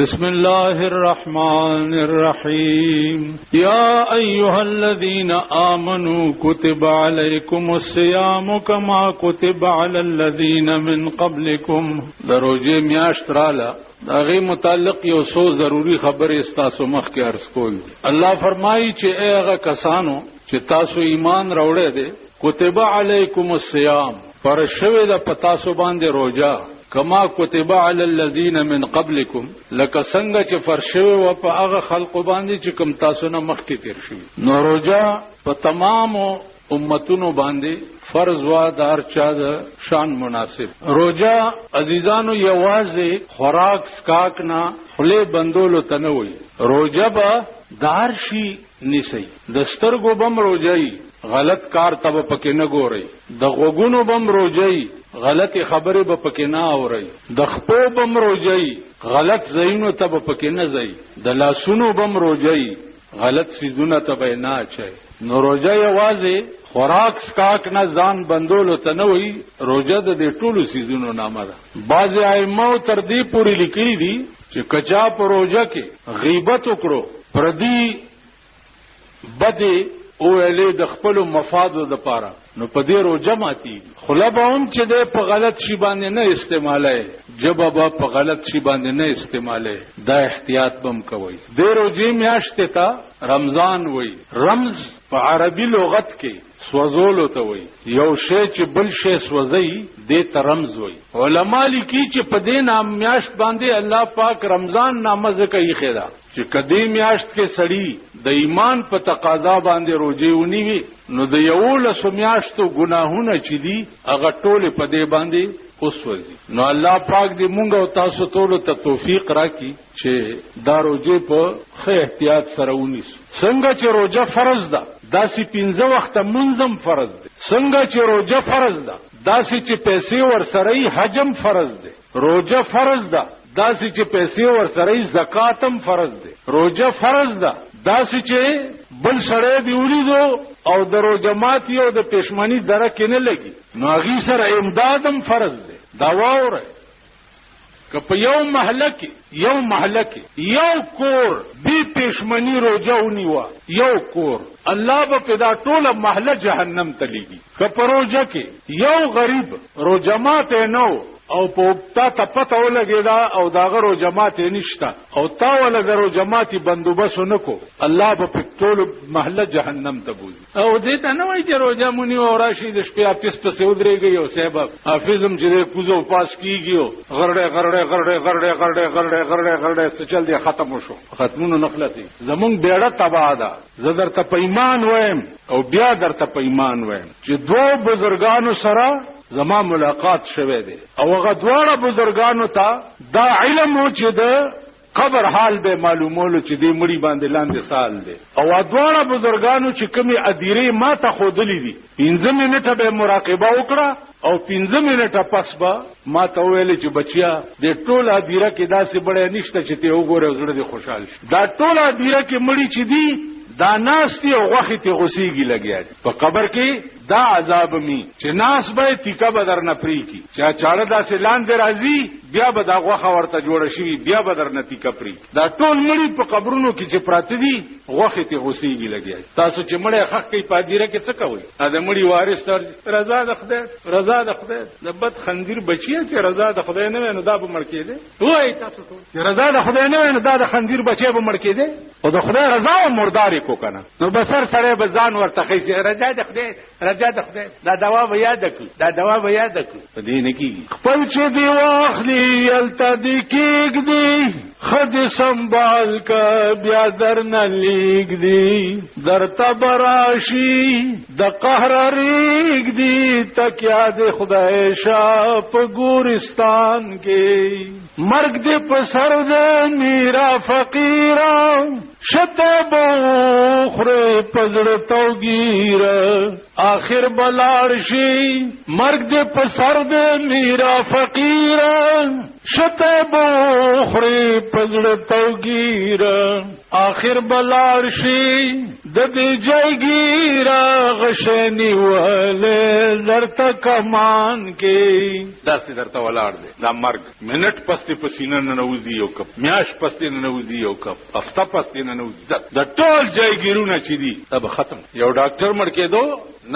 بسم الله الرحمن الرحيم يا أيها الذين آمنوا كتب عليكم الصيام كما كتب على الذين من قبلكم. دروجه میاشت رالا داغی متعلق یو سو ضروری خبر استاسو مخ کې عرض کول. الله فرمایي چې هغه کسانو چې تاسو ایمان راوړی دي کتب علیکم الصیام فرشوه د پتاسو باندې روزه کما کتب علی الذین من قبلکم لکه څنګه چې فرشوه و په هغه خلق باندې چې کوم تاسو نه مخکې تیر شوي. نو روزه په تمام امتونو باندې فرض وا دار چا د شان مناسب. روزه عزیزانو یوازې خوراک سکاک نه خله بندولو تنوي. روزه به دار شي نسی د سترګو بم روزي غلط کار تب پکې نه ګوري، د غوګونو بم روزي غلط خبره به پکې نه اوري، د خپو بم روزي غلط زینو تب پکې نه زئی، د لاسونو بم روزي غلط سيزونه تب نه اچي. نو روزه یوازې خوراک سکاک نه ځان بندولو ته نه وي، روزه د دې ټولو سيزونو نامه ده. بعض ائمه تر دې پورې لیکلي دي چې کچا په روزه کې غیبت وکړو پردي بده او له د خپل مفادو د پاره نو په دې روزه ماتي. خلبهم چې د په غلط شی باندې نه استعماله جواب په غلط شی باندې نه استعماله دا احتیاط بم کوي. د روزه میاشته تا رمضان وای. رمز په عربي لغت کې سوزولو ته وای. یو شی چې بل شی سوزي دې ته رمز وای. علما لیکي چې په دې نام میاشت باندې الله پاک رمضان نامه ځکه یې خېدا چې کدی میاشت کې سړی د ایمان په تقاضا باندې روزه ونیوي نو د یو لس میاشتو ګناهونه چې دي هغه ټول په دې باندې اوسوځي. نو الله پاک دې مونږ او تاسو ټول ته توفیق راکړي چې دا روزه په ښه احتیاط سره ونیسو. څنګه چې روزه فرض ده داسې 15 وخت منظم فرض ده. څنګه چې روزه فرض ده داسې چې پیسې ورسره حجم فرض ده. روزه فرض ده داسې چې پیسې ورسره زکاتم فرض ده. روزه فرض ده داسې چې بل سره دی ولیدو او د روزه ماتي او د پښمنی درکه نه لګي نو هغه سره امدادم فرض ده. دا وره که په یو محله کې یو کور بي پښمنی روزه ونیوا یو کور الله به پیدا ټوله محله جهنم ته لګي. که په روزه کې یو غریب روزه مات نه او په تا پته ولګیدا او داغه رو جماعت نشتا او تا ولګه رو جماعتي بندوبس نکو الله په ټول محله جهنم ته بوزي. او دې ته نه وایي چې روزه مونږ او راشي د شپې اپس په سودريږي او سبب حافظم چې کوزو پاس کیږي غړړې څه چل دی ختم شو ختمونو نخلتي زمونږ بیړه تباہ ده. زدر ته په ایمان وایم او بیا درته په ایمان وایم چې دوه بزرګانو سره زما ملاقات شوه دی او هغه دواړه بزرګانو ته دا علم و چې د قبر حال به معلومولو چې دې مړی باندې لاندې سال دی او دواړه بزرګانو چې کومي اديره ما ته خودلی دي 15 منټه به مراقبه وکړه او 15 منټه پس به ما ته ویل چې بچیا دې ټول اديره کې داسې بڑے نشته چې ته وګوره زړه دې خوشحال شي. دا ټول اديره کې مړی چې دي دا ناس تی او غوخی تی غسیگی لگیا دی په قبر کې دا عذاب می چې ناس به تیکا بدر نه پری کی چا چاړه دا سلان در ازي بیا به دا غوخه ورته جوړ شي بیا بدر نه تیکا پری. دا ټول مړي په قبرونو کې چې پراته دي غوخی تی غسیگی لگیا. تاسو چې مړی حق کې پادیره کې څه کوي؟ دا مړي وارث تر رضا د خدای د بد خندیر بچی چې رضا د خدای نه نو دا به مړ کېده. وای تاسو چې رضا د خدای نه نو دا د خندیر بچی به مړ کېده او د خدای رضا او مردار کو کنه نو بسر سره بزان ورته خېسي رجا د خدای دا دوا به یاد کړو په دې نه کې خپل چې دی واخلي الته دی کېږي خد سنبال کا بیا درنه لیږدي درته براشي د قهر ریږدي تکیا د خدای شا په ګورستان کې مرګ دې په سر د میرا فقیرا شته بوخره پزړه توګیر آخر بلاړ شي مرګ دې په سر دې میرا فقیر شته بوخره پزړه توګیر آخر بلاړ شي د دې جایګیر غشنی ولې درته کمان کې داسې درته ولاړ دی دا مرګ منټ پستی پسینه نه نوځي یو کپ میاش پستی نه نوځي یو کپ هفته پستی نه نوځي د ټول جایګیرونه چې دي تب ختم یو ډاکټر مړ کېدو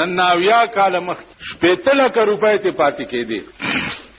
نن 90 کال مخ 15 لک روپۍ ته پاتې کېدی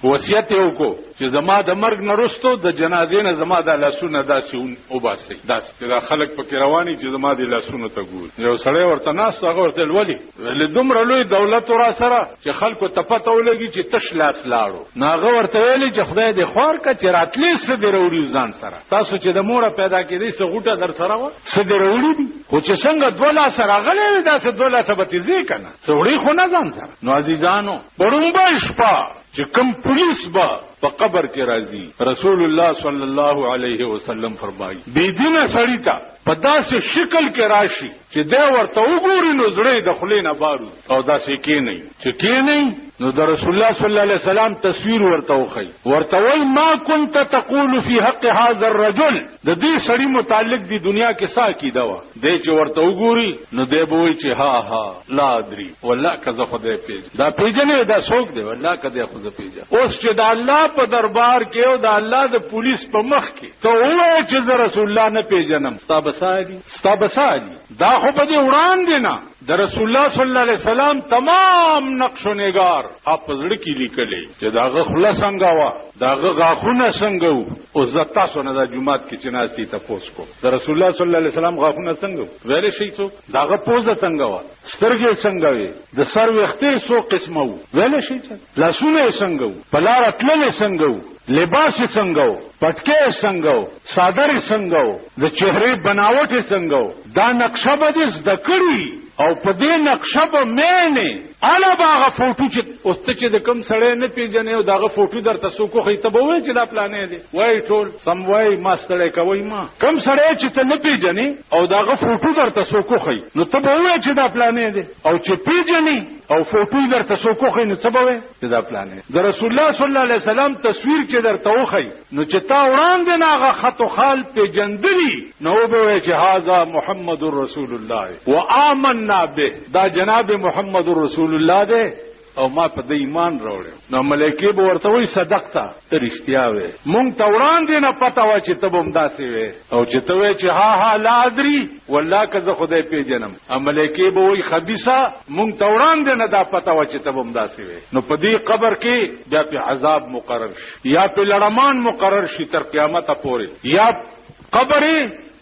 وصیت یو کو چې زما د مرګ نه رستو د جنازې نه زما د لاسونه داسې وباسي داسې دا خلک پکې رواني چې زما د لاسونو ته ګوري یو سړی ورته ناست هغه ورته ولې دومره لوی دولت را سره چې خلکو ته پته ولګي چې تش لاس لاړو ناغه ورته ویلي چې خدای دې خوار کا چې راتلی څه دې وروړي ځان سره تاسو چې د موره پیدا کېدی څه غوټه در سره و څه دې وروړي دي خو چې څنګه 2 لاس راغلي داسې 2 لاس به تیزې کنه څه وړي خو نه ځان سره نو عزیزانو پړومبه شپه چې کوم پولیس با په قبر کې راځي رسول الله صلی الله علیه وسلم فرمایي بيدینه سړی ته په داسې شکل کې راشي چې دا ورته وګوري نو زړه د خلینو بارو او داسې کې نه چې کې نه نو د رسول الله صلی الله علیه وسلم تصویر ورته وخی ورته وای ما كنت تقول في حق هذا الرجل د دې سړی متعلق دی دنیا کې سا کی دوا دې چې ورته وګوري نو دې به وای چې ها لا ادري والله کزه خدای پیژ دا پیژنې دا څوک دی والله کده خدای پیژ اوس چې د الله په دربار کې او د الله د پولیس په مخ کې ته وای چې رسول الله نه پیژنم ستابسادي دا خو په دې وړاندې نه د رسول الله صلی الله علیه وسلم تمام نقش و نگار اپ زړه کې لیکلې چې داغه خلاص څنګه وا داغه غاخونه څنګه وو او زتا سونه د جمعات کې چناسي تاسو کو د رسول الله صلی الله علیه وسلم غاخونه څنګه ویل شي څو داغه پوزه څنګه وا سترګې څنګه وي د سر وختې څو قسمه وو ویل شي لاسونه څنګه وو پلار اتلل څنګه وو لباس څنګه وو پټکې څنګه وو صادر څنګه وو د چهره بناوټ څنګه وو دا نقشه به د کړی او په دې نقشه به مینه الا باغه فوټو چې اوس ته چې د کوم سړی نه پیژنې او داغه فوټو درته سوکو خې ته به وای چې دا پلانې دی وای ټول سم وای ما ستړی کوي ما کوم سړی چې ته نه پیژنې او داغه فوټو درته سوکو خې نو ته به وای چې دا پلانې دی او چې پیژنې او فوټو درته سوکو خې نو څه به وای چې دا پلانې د رسول الله صلی الله علیه وسلم تصویر چې درته وخی نو چې تا وړاندې ناغه خط او خال پیژندلی نو به وای چې هاذا محمد رسول الله وآمنا به دا جناب محمد رسول الله ده او ما په دې ایمان راوړم نو ملائکه به ورته وي صدقتا ته رښتیا وې مونږ ته وړاندې نه پتا و چې ته بم داسې وې او چې ته وې چې ها لا ادري والله که زه خدای پیژنم ملائکه به وي خبيثه مونږ ته وړاندې نه دا پتا و چې ته بم داسې وې نو په دې قبر کې بیا په عذاب مقرر شي یا په لړمان مقرر شي تر قیامت پورې یا قبر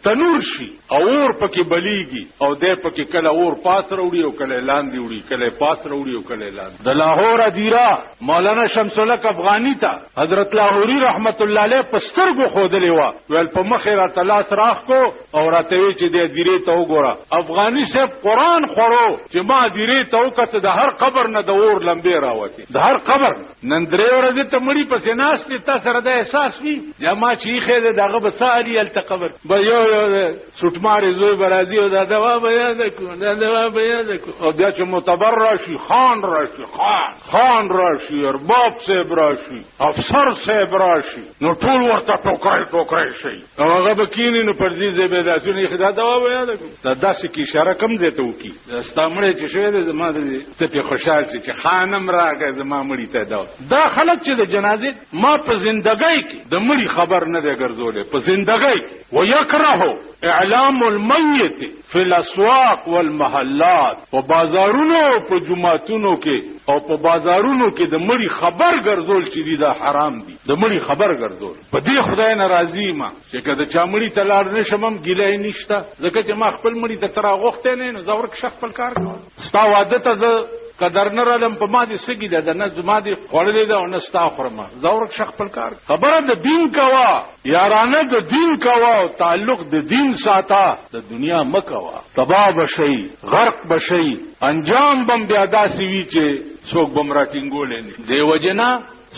تنور شي او اور پکې بلیږي او دې پکې کله اور پاس وروړي او کله لاندې وړي کله پاس وروړي او کله لاندې د لاهور ادیرا مولانا شمس الحق افغانی ته حضرت لاهوري رحمت الله علیه پسترګو خودلې وا ول په مخه را تلاس راخ کو او راته وی چې دې ادیره ته وګوره افغانی صاحب قران خورو چې ما ادیره ته وکړه د هر قبر نه د اور لمبه راوتی د هر قبر نن درې ورځې ته مړی پسې ناس ته تاسو سره د احساس وی جما چې خېده دغه بسالي التقبر به یو سټماري زوی برازي او دا دوا بیان کو او بیا چې معتبر راشي خان راشي ارباب صاحب راشي افسر صاحب راشي نو ټول ورته ټوکرای شي او هغه بکینی نو پر دې زبیداسونه خدا دوا بیان کو دا داسې کی اشاره کم زیته وکي استامړې چې شوی د زما دې ته خوشاله شي چې خانم راغی زما مړی ته دا خلک چې د جنازې ما په زندګۍ کې د مړی خبر نه دی ګرځولې په زندګۍ کې ويكره اعلام المیت فی الاسواق والمحلات په بازارونو په جمعاتونو کې او په بازارونو کې د مړی خبر ګرځول چې دی دا حرام دی د مړی خبر ګرځول په دې خدای ناراضی ما چې کله چا مړی تلار نشم ګیلای نشته ځکه چې ما خپل مړی ته تر غوښته نه زور کې خپل کار کوم ستا واده ته قدر نه رالم په ما دي سګي ده نه زما دي خړلې ده او نه ستا خرمه زور کې خپل کار خبره د دین کوا یارانه د دین کوا او تعلق د دین ساته د دنیا مکوا تباہ بشي غرق بشي انجام بم بیا داسي وی چې څوک بم راټینګولې دی وجنا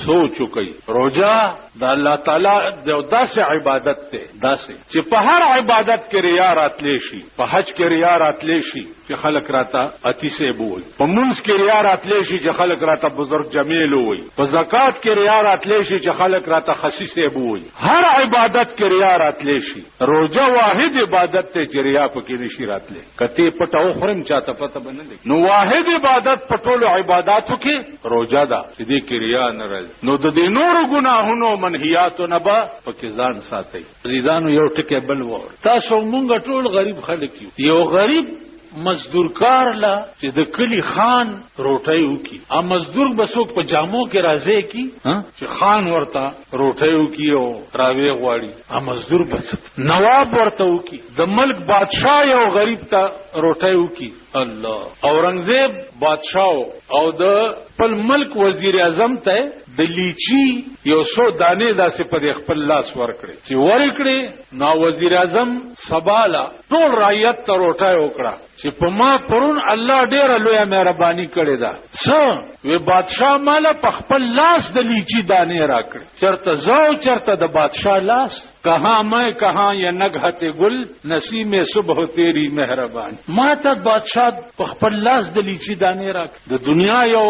سوچ وکي روزه د الله تعالی د داسې عبادت ته داسې چې په هر عبادت کې ریا راتلی شي، په حج کې ریا راتلی شي چې خلک راته اتی سه بوي، په منځ کې ریا راتلی شي چې خلک راته بزرگ جمیل وي، په زکات کې ریا راتلی شي چې خلک راته خسیسه بوي، هر عبادت کې ریا راتلی شي. روزه واحد عبادت ته چې ریا پکې نشي راتلی، کته پټو خرم چاته پته بنل. نو واحد عبادت پټول عبادتو کې روزه ده چې دې کې ریا نه راځي. نو د دې نور ګناهونو منهیاتو نه به پکې ځان ساتي. زیدانو یو ټکی بل و، تاسو مونږ ټول غریب خلک یو غریب مزدور کار لا چې د کلی خان روټي وکي، ا مزدور بسوک په جامو کې راځي کی چې خان ورته روټي وکي او راوي غواړي، ا مزدور بس نواب ورته وکي، د ملک بادشاہ یو غریب ته روټي وکي. الله اورنګزیب بادشاہ او د خپل ملک وزیر اعظم ته د لیچی یو سو دانه داسې په خپل لاس ورکړي چې ورکړي. نو وزیر اعظم سباله ټول رعیت ته روټي وکړه چې په ما پرون الله ډېر لوی مهرباني کړې ده. وی بادشاہ مالا په خپل لاس د لیچی دانه راکړي، چرته زاو چرته د بادشاہ لاس، کہاں میں کہاں یہ نگہت گل نسیم صبح تیری مہربانی. ما ته بادشاہ په خپل لاس د لیچی دانه راکړي. د دنیا یو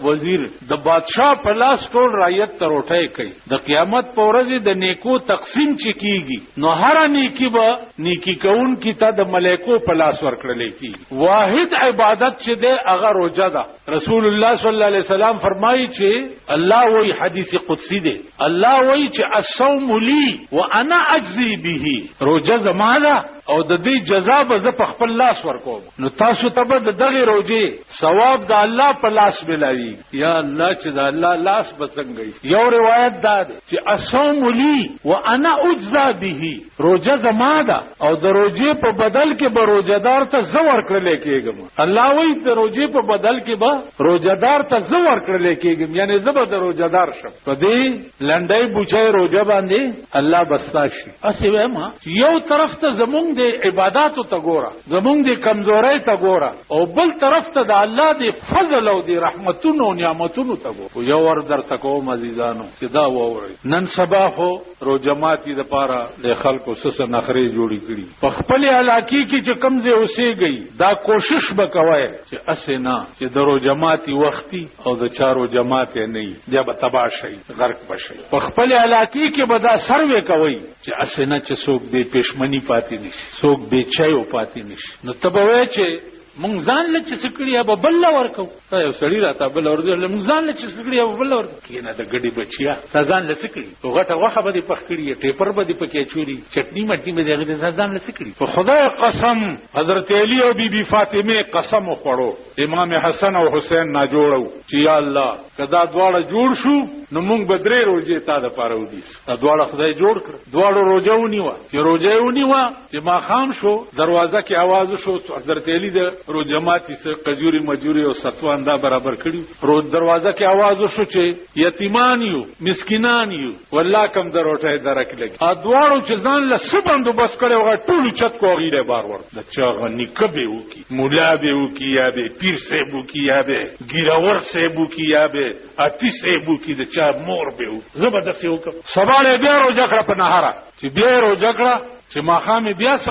وزیر د بادشاہ په لاس ټول رعیت ته روټي کوي. د قیامت په ورځ د نیکو تقسیم چکیږي، نو هر نیکی به نیکی کون کی ته د ملائکو په لاس ورکړل کی. واحد عبادت چې ده هغه روزه ده. رسول الله صلی الله علیه وسلم فرمایي چې الله وی حدیث قدسی ده، الله وی چې الصوم لی وانا اجزی به، روزه زمانہ او د دې جزا به ز په خپل لاس ورکوم. نو تاسو ته به دغه روزه ثواب د الله په لاس ملایي. یا الله چې د الله لاس بڅنګي. یو روایت دا ده چې الصوم لی وانا اجزا به، روزه زمانہ او د روزه په بدل کې به روزدار ته زور کړل کېږم. الله وی د روزه په بدل کې به روزدار ته زور کړل کېږم، یعنی زبر د روزدار شم. په دې لنډای بوچای روزه باندې الله بساشي. اسی وما یو طرف ته زمونږ د عبادتو ته ګوره، زمونږ د کمزورۍ ته ګوره، او بل طرف ته د الله د فضل او د رحمتونو او نعمتونو ته ګوره. یو ور درته کوم عزیزانو چې دا ووري نن سبا خو روزماتي د پاره د خلکو سس نخري جوړی کړي. په خپل علاقې کې چې کمزې اوسېږي دا کوشش وکوي چې اسنه چې درو جماعتي وختي او د چارو جماعت نه وي، بیا به تباہ شي، غرق بشي. په خپل علاقې کې به دا سروې کوي چې اسنه چې څوک به پښمنی پاتې نشي، څوک به چایو پاتې نشي. نو تبوي چې مونږ ځان له چې سکړیا به بل ورکو. تا یو سړی راته بل ورته مونږ ځان له چې سکړیا به بل ورکو. کینه د ګډي بچیا تا ځان له سکړي، تو غټه واخه به پخ کړی، ټیپر به پکې چوری، چټنی مټی به دغه ځان له سکړي. په خدای قسم حضرت علی او بی بی فاطمه قسم وخړو، امام حسن او حسین نا جوړو چې یا الله کدا دواړه جوړ شو نو مونږ بدرې روزه تا د پاره ودیس. دا دواړه خدای جوړ کړ، دواړو روزه ونیوه. چې روزه ونیوه چې ما خام شو دروازه کې आवाज شو، حضرت علی د رو جماعتي سره قجوري مجوري او ستوان دا برابر کړي. رو دروازه کې आवाज شو چې یتیمان یو مسکینان یو والله کم دروټه درک لګي. ا دواړو چې ځان له سبندو بس کړي وغه ټول چت کو غیره بار ور د چا غنی کبه وکي، مولا به وکي، یا به پیر صاحب وکي، یا به ګیراور صاحب وکي، یا به اتی صاحب وکي، د چا مور به زبردست وکم. سباله بیا روزه کړه په نهاره چې بیا روزه کړه چې ماخام بیا څه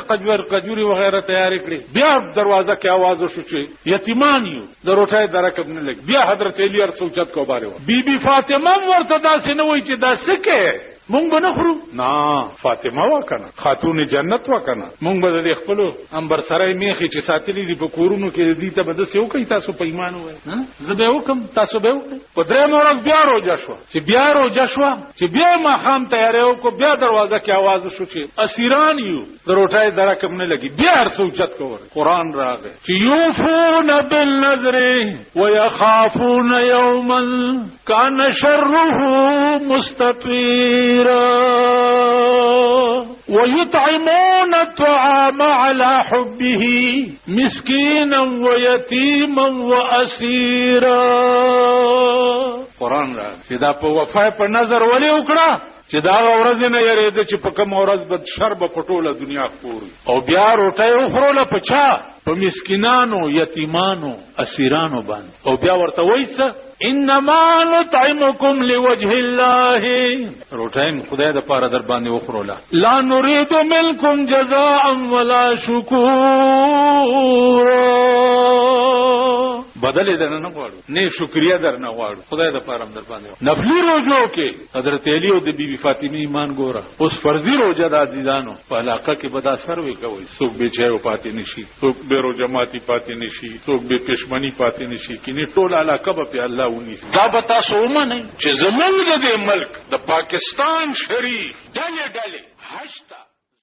قجوري وغیرہ تیاری کړی. بیا دروازه کې आवाज وشو چې یتیمان یو د روټای درکب نه لګ. بیا حضرت علی ارسوچت کو باره بی بی فاطمه ورته داسې نه وای چې دا سکه مونږ به نه خورو. نه فاطمه وکنه خاتون جنت وکنه. مونږ به د خپل انبر سره میخي چې ساتلی دی په کورونو کې دې ته بده سیو کوي. تاسو په ایمان وای زه به وکم، تاسو به وکړئ. په درې مورز بیا روزه شو چې بیا روزه شو چې بیا ما خام تیارې وکړو. بیا دروازه کې आवाज وشو چې اسیران یو د روټای درکم نه لګي. بیا ارسوچت کوور قران راغی چې یوفون بالنذر ويخافون يوما كان شره مستطير ويطعمون الطعام على حبه مسكينا ويتيما واسيرا. قرآن را چې دا په وفای په نظر ولې وکړه چې دا ورځ نه یریده چې په کوم ورځ بد شر به په ټوله دنیا خور او بیا روټۍ وخوروله په چا په مسکینانو یتیمانو اسیرانو باندې او بیا ورته وایي څه انما نطعمکم لوجه الله روټۍ خدای د پاره در باندې وخوروله لا نريد منکم جزاء ولا شکورا بدل در نه غواړو نه شکریا در نه غواړو خدای د پاره در باندې نفلی روزو کې حضرت علی او د بیبي فاطمه ایمان ګوره اوس فرضي روزه د عزیزانو په علاقه کې بدا سروي کوي څوک به چایو پاتې نشي څوک به رو جماعتي پاتې نشي څوک به پښمنی پاتې نشي کینه ټول علاقه به الله ونی دا به تاسو ومنئ چې زمونږ د ملک د پاکستان شریف ډلې حج ته